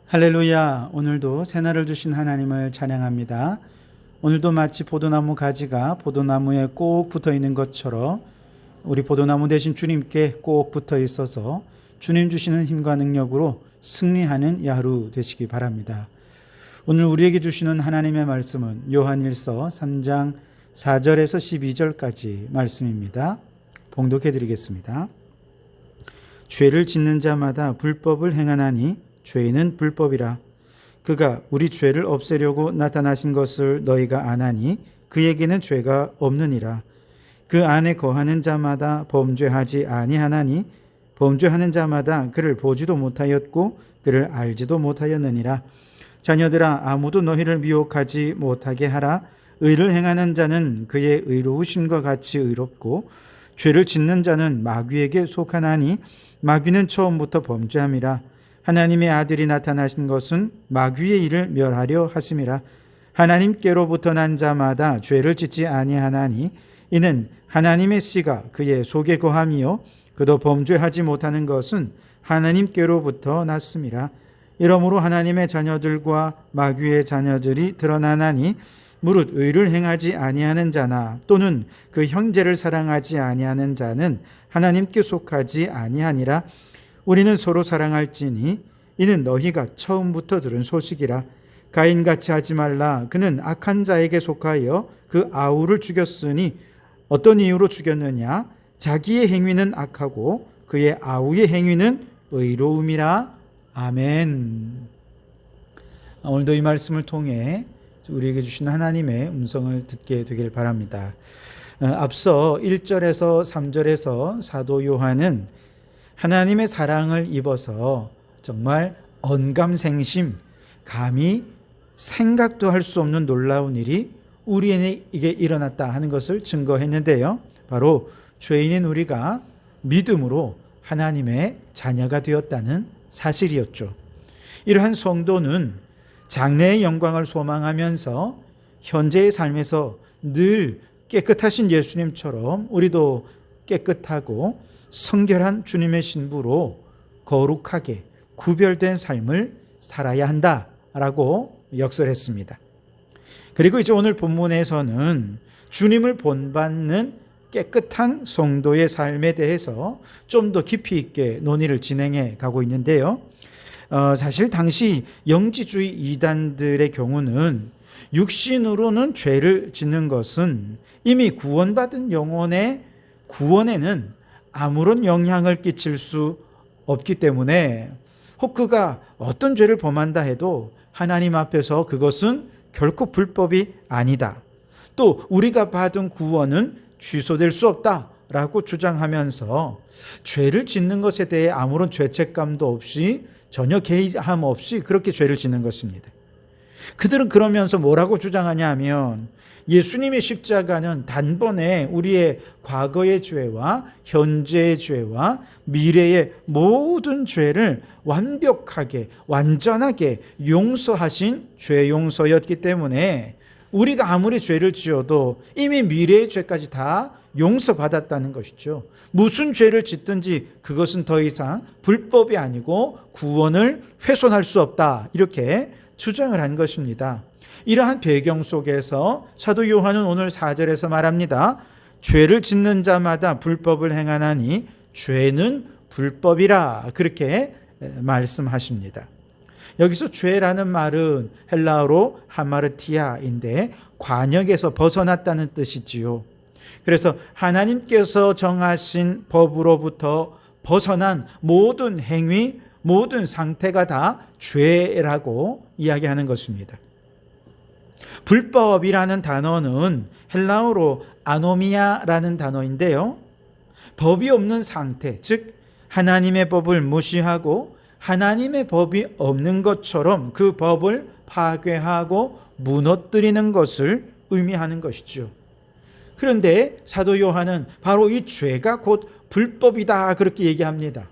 할렐루야. 오늘도 새날을 주신 하나님을 찬양합니다. 오늘도 마치 포도나무 가지가 포도나무에 꼭 붙어 있는 것처럼 우리 포도나무 대신 주님께 꼭 붙어 있어서 주님 주시는 힘과 능력으로 승리하는 하루 되시기 바랍니다. 오늘 우리에게 주시는 하나님의 말씀은 요한일서 3장 4절에서 12절까지 말씀입니다. 봉독해 드리겠습니다. 죄를 짓는 자마다 불법을 행하나니 죄인은 불법이라. 그가 우리 죄를 없애려고 나타나신 것을 너희가 아나니 그에게는 죄가 없느니라. 그 안에 거하는 자마다 범죄하지 아니하나니 범죄하는 자마다 그를 보지도 못하였고 그를 알지도 못하였느니라. 자녀들아, 아무도 너희를 미혹하지 못하게 하라. 의를 행하는 자는 그의 의로우심과 같이 의롭고 죄를 짓는 자는 마귀에게 속하나니 마귀는 처음부터 범죄함이라. 하나님의 아들이 나타나신 것은 마귀의 일을 멸하려 하심이라. 하나님께로부터 난 자마다 죄를 짓지 아니하나니 이는 하나님의 씨가 그의 속에 거함이요 그도 범죄하지 못하는 것은 하나님께로부터 났음이라. 이러므로 하나님의 자녀들과 마귀의 자녀들이 드러나나니 무릇 의를 행하지 아니하는 자나 또는 그 형제를 사랑하지 아니하는 자는 하나님께 속하지 아니하니라. 우리는 서로 사랑할지니 이는 너희가 처음부터 들은 소식이라. 가인같이 하지 말라. 그는 악한 자에게 속하여 그 아우를 죽였으니 어떤 이유로 죽였느냐? 자기의 행위는 악하고 그의 아우의 행위는 의로움이라. 아멘. 오늘도 이 말씀을 통해 우리에게 주신 하나님의 음성을 듣게 되길 바랍니다. 앞서 1절에서 3절에서 사도 요한은 하나님의 사랑을 입어서 정말 언감생심, 감히 생각도 할 수 없는 놀라운 일이 우리에게 일어났다 하는 것을 증거했는데요. 바로 죄인인 우리가 믿음으로 하나님의 자녀가 되었다는 사실이었죠. 이러한 성도는 장래의 영광을 소망하면서 현재의 삶에서 늘 깨끗하신 예수님처럼 우리도 깨끗하고 성결한 주님의 신부로 거룩하게 구별된 삶을 살아야 한다라고 역설했습니다. 그리고 이제 오늘 본문에서는 주님을 본받는 깨끗한 성도의 삶에 대해서 좀 더 깊이 있게 논의를 진행해 가고 있는데요. 사실 당시 영지주의 이단들의 경우는 육신으로는 죄를 짓는 것은 이미 구원받은 영혼의 구원에는 아무런 영향을 끼칠 수 없기 때문에 혹 그가 어떤 죄를 범한다 해도 하나님 앞에서 그것은 결코 불법이 아니다. 또 우리가 받은 구원은 취소될 수 없다라고 주장하면서 죄를 짓는 것에 대해 아무런 죄책감도 없이 전혀 개의함 없이 그렇게 죄를 짓는 것입니다. 그들은 그러면서 뭐라고 주장하냐 하면 예수님의 십자가는 단번에 우리의 과거의 죄와 현재의 죄와 미래의 모든 죄를 완벽하게 완전하게 용서하신 죄 용서였기 때문에 우리가 아무리 죄를 지어도 이미 미래의 죄까지 다 용서받았다는 것이죠. 무슨 죄를 짓든지 그것은 더 이상 불법이 아니고 구원을 훼손할 수 없다, 이렇게 주장을 한 것입니다. 이러한 배경 속에서 사도 요한은 오늘 4절에서 말합니다. 죄를 짓는 자마다 불법을 행하나니 죄는 불법이라, 그렇게 말씀하십니다. 여기서 죄라는 말은 헬라어로 하마르티아인데 관역에서 벗어났다는 뜻이지요. 그래서 하나님께서 정하신 법으로부터 벗어난 모든 행위, 모든 상태가 다 죄라고 이야기하는 것입니다. 불법이라는 단어는 헬라어로 아노미아라는 단어인데요. 법이 없는 상태, 즉 하나님의 법을 무시하고 하나님의 법이 없는 것처럼 그 법을 파괴하고 무너뜨리는 것을 의미하는 것이죠. 그런데 사도 요한은 바로 이 죄가 곧 불법이다, 그렇게 얘기합니다.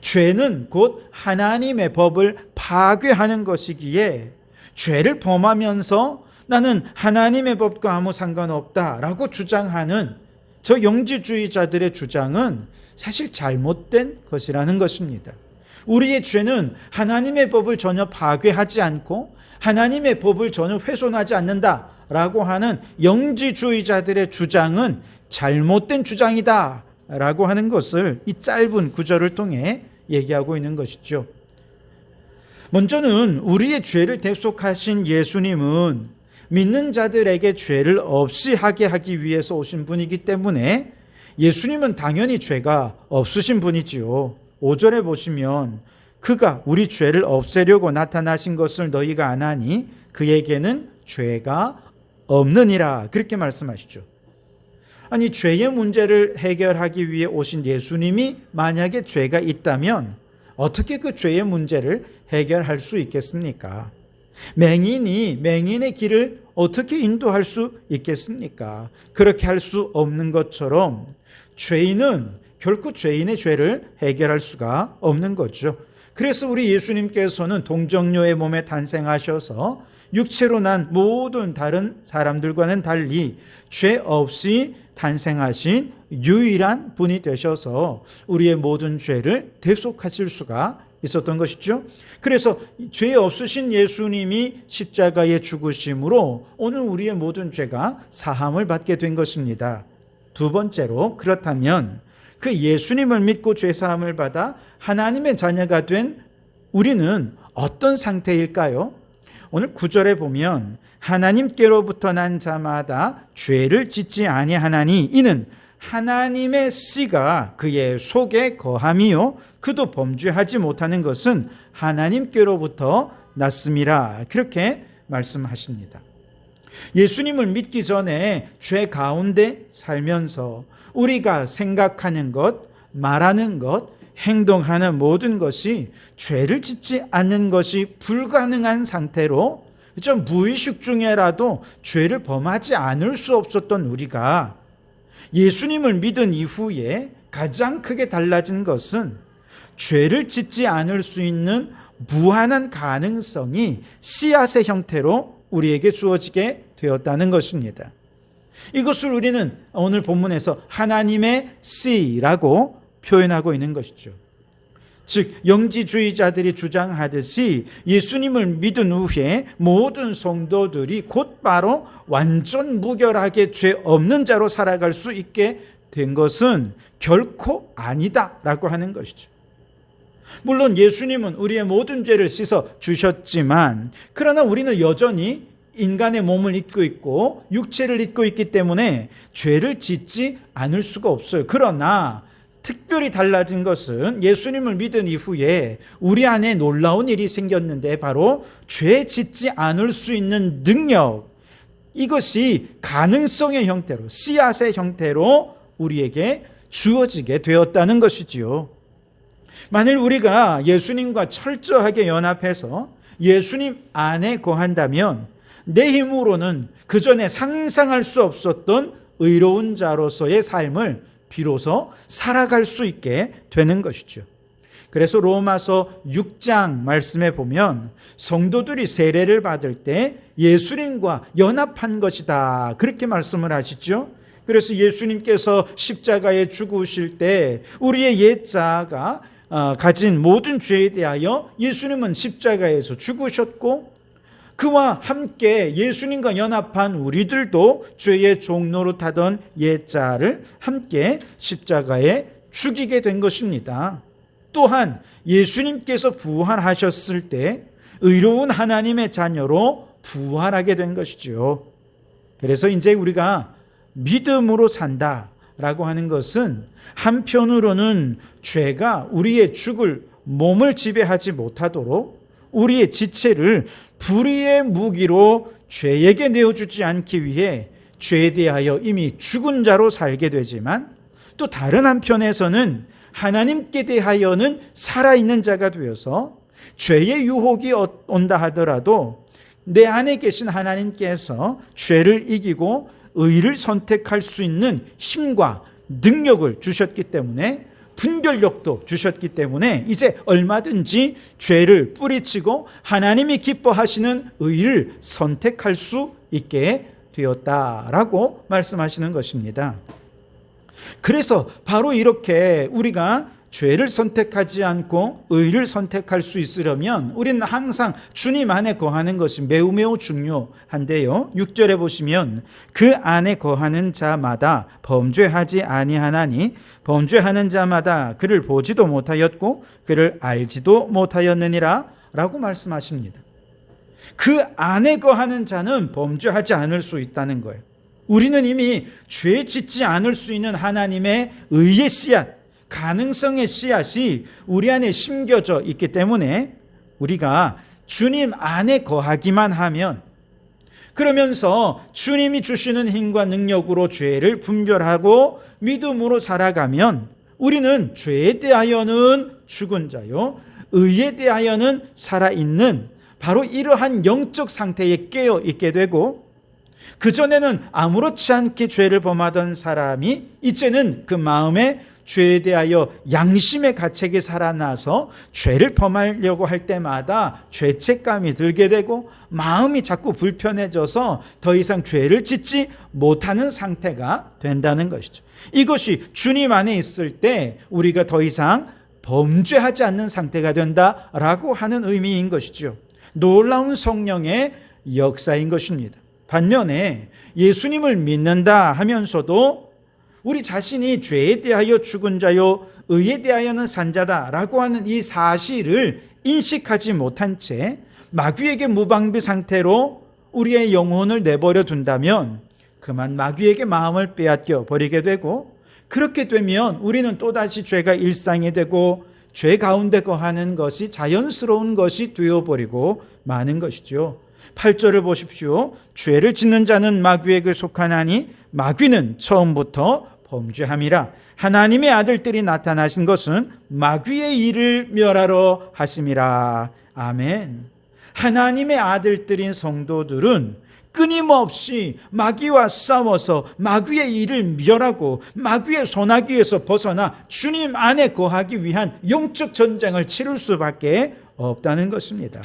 죄는 곧 하나님의 법을 파괴하는 것이기에 죄를 범하면서 나는 하나님의 법과 아무 상관없다라고 주장하는 저 영지주의자들의 주장은 사실 잘못된 것이라는 것입니다. 우리의 죄는 하나님의 법을 전혀 파괴하지 않고 하나님의 법을 전혀 훼손하지 않는다라고 하는 영지주의자들의 주장은 잘못된 주장이다라고 하는 것을 이 짧은 구절을 통해 얘기하고 있는 것이죠. 먼저는 우리의 죄를 대속하신 예수님은 믿는 자들에게 죄를 없이 하게 하기 위해서 오신 분이기 때문에 예수님은 당연히 죄가 없으신 분이지요. 5절에 보시면 그가 우리 죄를 없애려고 나타나신 것을 너희가 아나니 그에게는 죄가 없느니라, 그렇게 말씀하시죠. 아니, 죄의 문제를 해결하기 위해 오신 예수님이 만약에 죄가 있다면 어떻게 그 죄의 문제를 해결할 수 있겠습니까? 맹인이 맹인의 길을 어떻게 인도할 수 있겠습니까? 그렇게 할 수 없는 것처럼 죄인은 결코 죄인의 죄를 해결할 수가 없는 거죠. 그래서 우리 예수님께서는 동정녀의 몸에 탄생하셔서 육체로 난 모든 다른 사람들과는 달리 죄 없이 탄생하신 유일한 분이 되셔서 우리의 모든 죄를 대속하실 수가 있었던 것이죠. 그래서 죄 없으신 예수님이 십자가에 죽으심으로 오늘 우리의 모든 죄가 사함을 받게 된 것입니다. 두 번째로, 그렇다면 그 예수님을 믿고 죄 사함을 받아 하나님의 자녀가 된 우리는 어떤 상태일까요? 오늘 9절에 보면 하나님께로부터 난 자마다 죄를 짓지 아니하나니 이는 하나님의 씨가 그의 속에 거함이요 그도 범죄하지 못하는 것은 하나님께로부터 났음이라, 그렇게 말씀하십니다. 예수님을 믿기 전에 죄 가운데 살면서 우리가 생각하는 것, 말하는 것, 행동하는 모든 것이 죄를 짓지 않는 것이 불가능한 상태로 좀 무의식 중에라도 죄를 범하지 않을 수 없었던 우리가 예수님을 믿은 이후에 가장 크게 달라진 것은 죄를 짓지 않을 수 있는 무한한 가능성이 씨앗의 형태로 우리에게 주어지게 되었다는 것입니다. 이것을 우리는 오늘 본문에서 하나님의 씨라고 표현하고 있는 것이죠. 즉 영지주의자들이 주장하듯이 예수님을 믿은 후에 모든 성도들이 곧바로 완전 무결하게 죄 없는 자로 살아갈 수 있게 된 것은 결코 아니다라고 하는 것이죠. 물론 예수님은 우리의 모든 죄를 씻어 주셨지만 그러나 우리는 여전히 인간의 몸을 입고 있고 육체를 입고 있기 때문에 죄를 짓지 않을 수가 없어요. 그러나 특별히 달라진 것은 예수님을 믿은 이후에 우리 안에 놀라운 일이 생겼는데 바로 죄 짓지 않을 수 있는 능력, 이것이 가능성의 형태로, 씨앗의 형태로 우리에게 주어지게 되었다는 것이지요. 만일 우리가 예수님과 철저하게 연합해서 예수님 안에 거한다면 내 힘으로는 그전에 상상할 수 없었던 의로운 자로서의 삶을 비로소 살아갈 수 있게 되는 것이죠. 그래서 로마서 6장 말씀에 보면 성도들이 세례를 받을 때 예수님과 연합한 것이다, 그렇게 말씀을 하시죠. 그래서 예수님께서 십자가에 죽으실 때 우리의 옛자가 가진 모든 죄에 대하여 예수님은 십자가에서 죽으셨고 그와 함께 예수님과 연합한 우리들도 죄의 종로로 타던 옛자를 함께 십자가에 죽이게 된 것입니다. 또한 예수님께서 부활하셨을 때 의로운 하나님의 자녀로 부활하게 된 것이죠. 그래서 이제 우리가 믿음으로 산다라고 하는 것은 한편으로는 죄가 우리의 죽을 몸을 지배하지 못하도록 우리의 지체를 불의의 무기로 죄에게 내어주지 않기 위해 죄에 대하여 이미 죽은 자로 살게 되지만 또 다른 한편에서는 하나님께 대하여는 살아있는 자가 되어서 죄의 유혹이 온다 하더라도 내 안에 계신 하나님께서 죄를 이기고 의를 선택할 수 있는 힘과 능력을 주셨기 때문에 분별력도 주셨기 때문에 이제 얼마든지 죄를 뿌리치고 하나님이 기뻐하시는 의를 선택할 수 있게 되었다라고 말씀하시는 것입니다. 그래서 바로 이렇게 우리가 죄를 선택하지 않고 의를 선택할 수 있으려면 우리는 항상 주님 안에 거하는 것이 매우 매우 중요한데요. 6절에 보시면 그 안에 거하는 자마다 범죄하지 아니하나니 범죄하는 자마다 그를 보지도 못하였고 그를 알지도 못하였느니라 라고 말씀하십니다. 그 안에 거하는 자는 범죄하지 않을 수 있다는 거예요. 우리는 이미 죄 짓지 않을 수 있는 하나님의 의의 씨앗, 가능성의 씨앗이 우리 안에 심겨져 있기 때문에 우리가 주님 안에 거하기만 하면, 그러면서 주님이 주시는 힘과 능력으로 죄를 분별하고 믿음으로 살아가면 우리는 죄에 대하여는 죽은 자요, 의에 대하여는 살아있는 바로 이러한 영적 상태에 깨어 있게 되고, 그전에는 아무렇지 않게 죄를 범하던 사람이 이제는 그 마음에 죄에 대하여 양심의 가책이 살아나서 죄를 범하려고 할 때마다 죄책감이 들게 되고 마음이 자꾸 불편해져서 더 이상 죄를 짓지 못하는 상태가 된다는 것이죠. 이것이 주님 안에 있을 때 우리가 더 이상 범죄하지 않는 상태가 된다라고 하는 의미인 것이죠. 놀라운 성령의 역사인 것입니다. 반면에 예수님을 믿는다 하면서도 우리 자신이 죄에 대하여 죽은 자요 의에 대하여는 산 자다라고 하는 이 사실을 인식하지 못한 채 마귀에게 무방비 상태로 우리의 영혼을 내버려 둔다면 그만 마귀에게 마음을 빼앗겨 버리게 되고, 그렇게 되면 우리는 또다시 죄가 일상이 되고 죄 가운데 거하는 것이 자연스러운 것이 되어버리고 마는 것이죠. 8절을 보십시오. 죄를 짓는 자는 마귀에게 속하나니 마귀는 처음부터 범죄함이라. 하나님의 아들들이 나타나신 것은 마귀의 일을 멸하러 하심이라. 아멘. 하나님의 아들들인 성도들은 끊임없이 마귀와 싸워서 마귀의 일을 멸하고 마귀의 손아귀에서 벗어나 주님 안에 거하기 위한 영적 전쟁을 치를 수밖에 없다는 것입니다.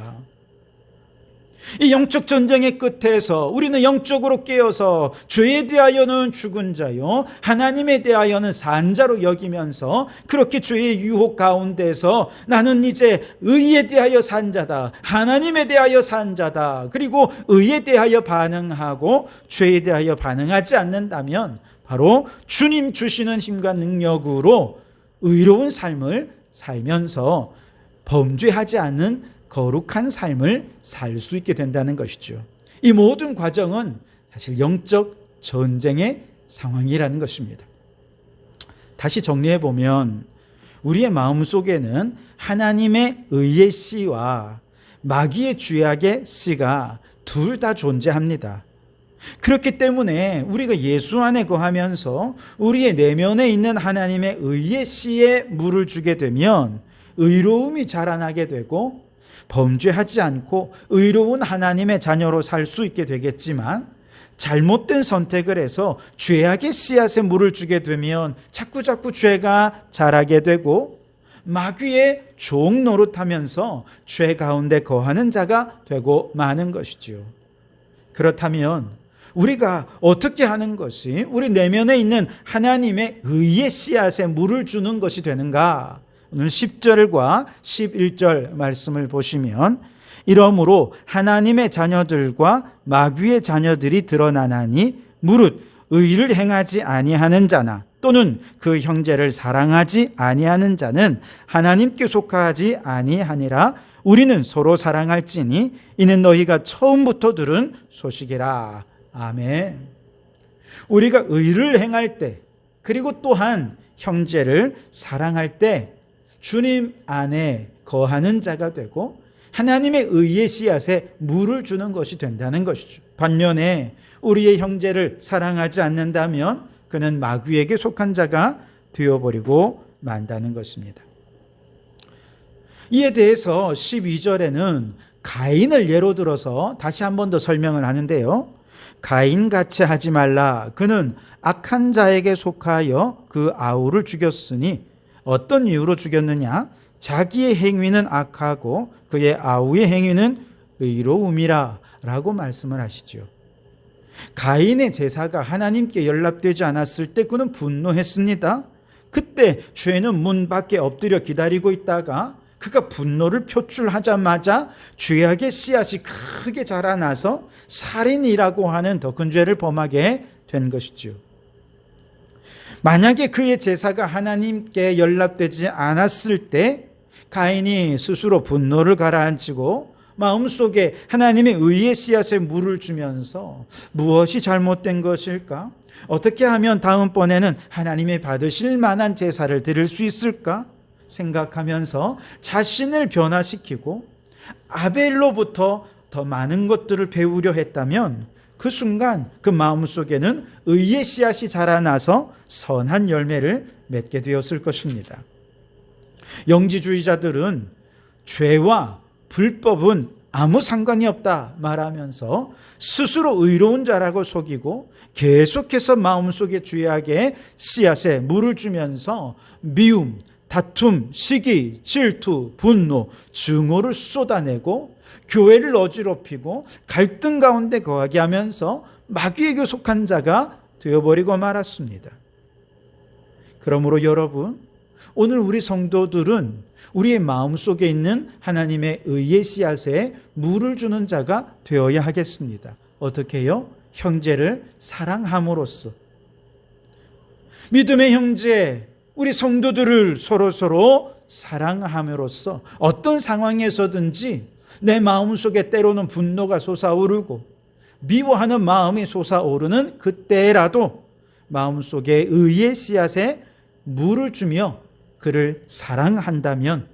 이 영적 전쟁의 끝에서 우리는 영적으로 깨어서 죄에 대하여는 죽은 자요 하나님에 대하여는 산 자로 여기면서 그렇게 죄의 유혹 가운데서 나는 이제 의에 대하여 산 자다, 하나님에 대하여 산 자다, 그리고 의에 대하여 반응하고 죄에 대하여 반응하지 않는다면 바로 주님 주시는 힘과 능력으로 의로운 삶을 살면서 범죄하지 않는 거룩한 삶을 살 수 있게 된다는 것이죠. 이 모든 과정은 사실 영적 전쟁의 상황이라는 것입니다. 다시 정리해 보면 우리의 마음속에는 하나님의 의의 씨와 마귀의 죄악의 씨가 둘 다 존재합니다. 그렇기 때문에 우리가 예수 안에 거하면서 우리의 내면에 있는 하나님의 의의 씨에 물을 주게 되면 의로움이 자라나게 되고 범죄하지 않고 의로운 하나님의 자녀로 살 수 있게 되겠지만, 잘못된 선택을 해서 죄악의 씨앗에 물을 주게 되면 자꾸 죄가 자라게 되고 마귀의 종 노릇하면서 죄 가운데 거하는 자가 되고 마는 것이죠. 그렇다면 우리가 어떻게 하는 것이 우리 내면에 있는 하나님의 의의 씨앗에 물을 주는 것이 되는가? 오늘 10절과 11절 말씀을 보시면, 이러므로 하나님의 자녀들과 마귀의 자녀들이 드러나나니 무릇 의를 행하지 아니하는 자나 또는 그 형제를 사랑하지 아니하는 자는 하나님께 속하지 아니하니라. 우리는 서로 사랑할지니 이는 너희가 처음부터 들은 소식이라. 아멘. 우리가 의를 행할 때, 그리고 또한 형제를 사랑할 때 주님 안에 거하는 자가 되고 하나님의 의의 씨앗에 물을 주는 것이 된다는 것이죠. 반면에 우리의 형제를 사랑하지 않는다면 그는 마귀에게 속한 자가 되어버리고 만다는 것입니다. 이에 대해서 12절에는 가인을 예로 들어서 다시 한 번 더 설명을 하는데요. 가인같이 하지 말라. 그는 악한 자에게 속하여 그 아우를 죽였으니 어떤 이유로 죽였느냐? 자기의 행위는 악하고 그의 아우의 행위는 의로움이라 라고 말씀을 하시죠. 가인의 제사가 하나님께 연락되지 않았을 때 그는 분노했습니다. 그때 죄는 문 밖에 엎드려 기다리고 있다가 그가 분노를 표출하자마자 죄악의 씨앗이 크게 자라나서 살인이라고 하는 더 큰 죄를 범하게 된 것이죠. 만약에 그의 제사가 하나님께 연락되지 않았을 때 가인이 스스로 분노를 가라앉히고 마음속에 하나님의 의의 씨앗에 물을 주면서 무엇이 잘못된 것일까? 어떻게 하면 다음번에는 하나님이 받으실 만한 제사를 드릴 수 있을까? 생각하면서 자신을 변화시키고 아벨로부터 더 많은 것들을 배우려 했다면 그 순간 그 마음속에는 의의 씨앗이 자라나서 선한 열매를 맺게 되었을 것입니다. 영지주의자들은 죄와 불법은 아무 상관이 없다 말하면서 스스로 의로운 자라고 속이고 계속해서 마음속에 죄악의 씨앗에 물을 주면서 미움, 다툼, 시기, 질투, 분노, 증오를 쏟아내고 교회를 어지럽히고 갈등 가운데 거하게 하면서 마귀에게 속한 자가 되어버리고 말았습니다. 그러므로 여러분, 오늘 우리 성도들은 우리의 마음속에 있는 하나님의 의의 씨앗에 물을 주는 자가 되어야 하겠습니다. 어떻게 해요? 형제를 사랑함으로써. 믿음의 형제, 우리 성도들을 서로 사랑함으로써 어떤 상황에서든지 내 마음속에 때로는 분노가 솟아오르고 미워하는 마음이 솟아오르는 그때라도 마음속에 의의 씨앗에 물을 주며 그를 사랑한다면,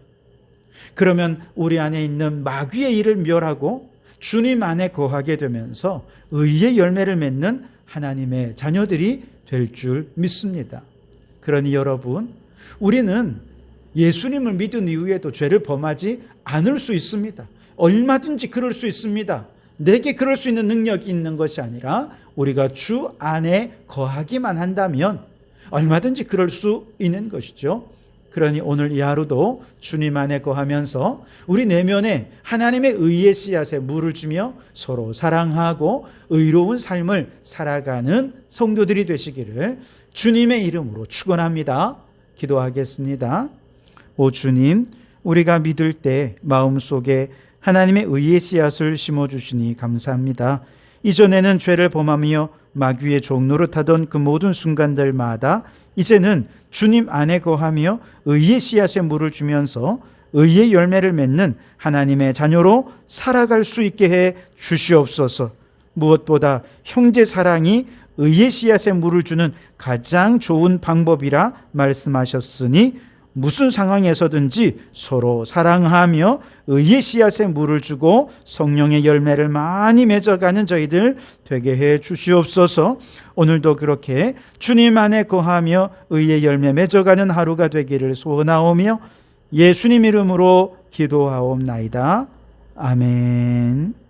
그러면 우리 안에 있는 마귀의 일을 멸하고 주님 안에 거하게 되면서 의의 열매를 맺는 하나님의 자녀들이 될 줄 믿습니다. 그러니 여러분, 우리는 예수님을 믿은 이후에도 죄를 범하지 않을 수 있습니다. 얼마든지 그럴 수 있습니다. 내게 그럴 수 있는 능력이 있는 것이 아니라 우리가 주 안에 거하기만 한다면 얼마든지 그럴 수 있는 것이죠. 그러니 오늘 이 하루도 주님 안에 거하면서 우리 내면에 하나님의 의의 씨앗에 물을 주며 서로 사랑하고 의로운 삶을 살아가는 성도들이 되시기를 주님의 이름으로 축원합니다. 기도하겠습니다. 오 주님, 우리가 믿을 때 마음속에 하나님의 의의 씨앗을 심어주시니 감사합니다. 이전에는 죄를 범하며 마귀의 종로를 타던 그 모든 순간들마다 이제는 주님 안에 거하며 의의 씨앗에 물을 주면서 의의 열매를 맺는 하나님의 자녀로 살아갈 수 있게 해 주시옵소서. 무엇보다 형제 사랑이 의의 씨앗에 물을 주는 가장 좋은 방법이라 말씀하셨으니 무슨 상황에서든지 서로 사랑하며 의의 씨앗에 물을 주고 성령의 열매를 많이 맺어가는 저희들 되게 해 주시옵소서. 오늘도 그렇게 주님 안에 거하며 의의 열매 맺어가는 하루가 되기를 소원하오며 예수님 이름으로 기도하옵나이다. 아멘.